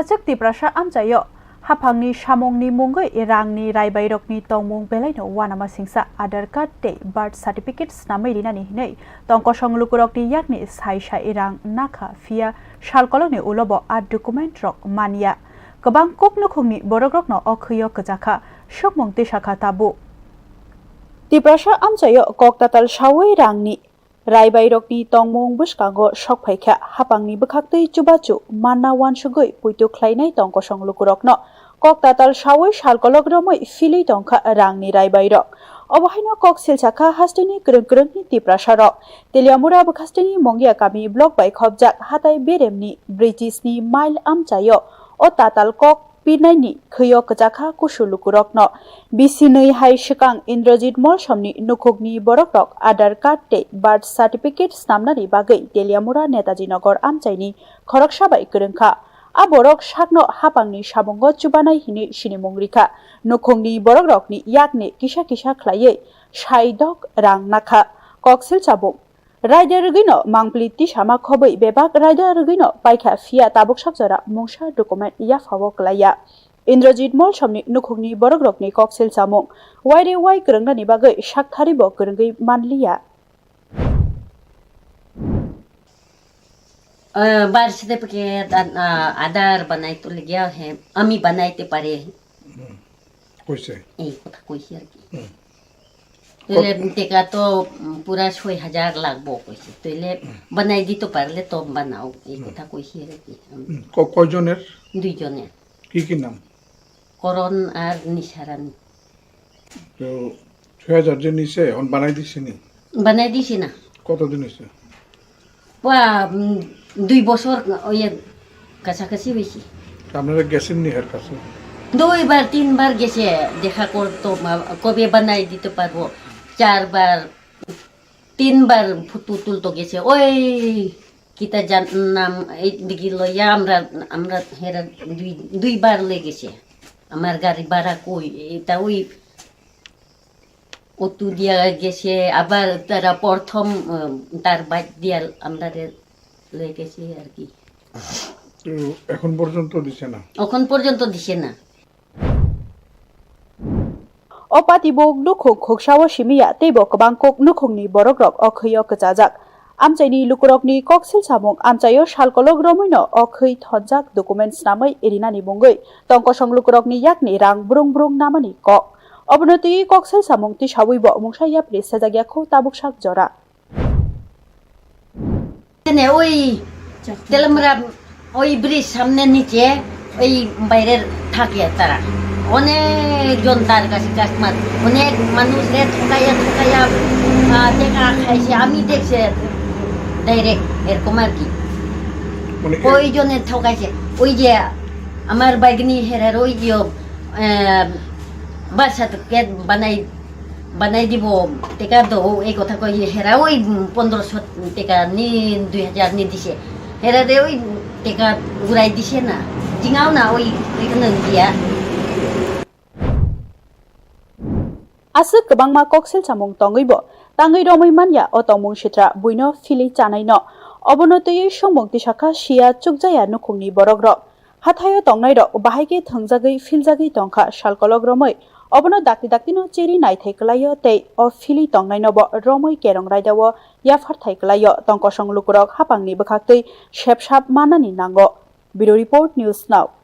kwmajak tiprasarok amchayo Haphangni samungni mungwi Rangni raibai rokni tongmung belaino wanama singsa Aadhaar card te birth certificate snamai rinani hinai tongko songlukurokni yakni saisa irang nakha phia salkolokni ulobo document rok mania kobang koknukhungni borokrokno khwio philjakha sokmung tisakha tabuk tiprasarok amchayo koktatal sawai Rangni raibai rokni tongmung bwskango sokphaikha Haphangni bwkhaktwi chubachu manna wansugui puitu khlainai tongko songlukurokno koktatal sawai salkolok romoi philai tongkha Rangni raibai rok obahaino kok philjakha hasteni krungkrungni tiprasarok teliamura bwkhasteni mongya kami block bai khwmajak hatai beremni britishni mile amchayo o tatal kok philnai khwio philjakha kusulukurokno bisinui hai sikang Indrajit mol somni nukhukni borokrok Aadhaar card te birth certificate snamnani bagui teliamura Netaji Nagar amchaini khoroksa bai krungkha aborok sakno Haphangni samungo chubanai hini sinimungrikha nukhungni borokrokni yakni kisa kisa khlaiui saidok rang nakha koksil chabuk Raida rugino mangpli tisama khobui bebak raida rugino paikha phia tabuk sakjara mungsa document yafawo klaya Indrajit mol somni nukhungni borokrokni koksil chamung waire wai krungnani bagui saktharibo krungui manliya birth certificate Aadhaar बनाई तो ले गया है अमी बनाते पारे कैसे एक कथा कैसे तो ले टेका तो पूरा 6000 लाख बो कैसे तो ले बनाई दी तो पारले तो बनाओ एक कथा कैसे কয়জনের দুইজনের কি নাম করণ আর নিশারান তো 6000 জন নিছে অন বানাই দিছি না কতদিন হইছে দুই বছর ওই কাছাকাছি হয়েছে আপনারা গেছেন নি এর কাছে দুইবার তিনবার গেছে দেখা করতো কবে বানাই দিতে পারবো চারবার তিনবার ফটো তুলতো গেছে ওই কিতা নাম এই দিকে লইয়া আমরা হেরা দুইবার লেগেছে আমার গাড়ি ভাড়া কই এটা ওই অতু দিয়া গেছে আবার তারা প্রথম তার বাইক দিয়া আমরা লেগেছে আর কি এখন পর্যন্ত দিছে না opatibok nukhuk khuksawo simiya teibo kwbang kok nukhungni borokrok khwio philjakha amchaini lukurokni koksil samung amchayo salkolok romoino khwoi thonjak document snamai erinani mungui tongko songlukurokni yakni rang brung brung namani kok অবনতি কক্সেল সামংতি সাবুইব মুংসাইয়া press সাজাগিয়াখো তাবুক সাক জরা ওই তেলমরা ওই bridge সামনে নিচে ওই বাইরের থাকে তারা অনেকজন তার কাছে কাস্টমার অনেক মানুষরে ঠকাইয়া দেখা খাইছে আমি দেখছি ডাইরেক্ট এরকম আর কি ওই জনের ঠকাইছে ওই যে আমার বাইগনি হেরার ওই যে বার্থ সার্টিফিকেট বানাই দিব টেকা দো এই কথা কই হেরা ওই 1500 টাকা নি 2000 নি দিছে হেরা দে ওই টাকা ঘুরাই দিছে না জিঙাও না ওই এখানে দিয়া asuk kwbangma koksel samung tongaibo tangui romoi manya o tongmung sitra buino philai chanai no obonotoi somung tisakha sia chukjaya nukhungni borokrok hathayo tongnai rok bahaike thongjagui philjagui tongkha salkolok romoi obono dakti no cheri naithai klayo tei o philai tongnai no bo romoi kerong raidawo yafar thai klayo tongko songlukurok Haphangni bwkhaktwi sepsap manani nango Bureau Report News Now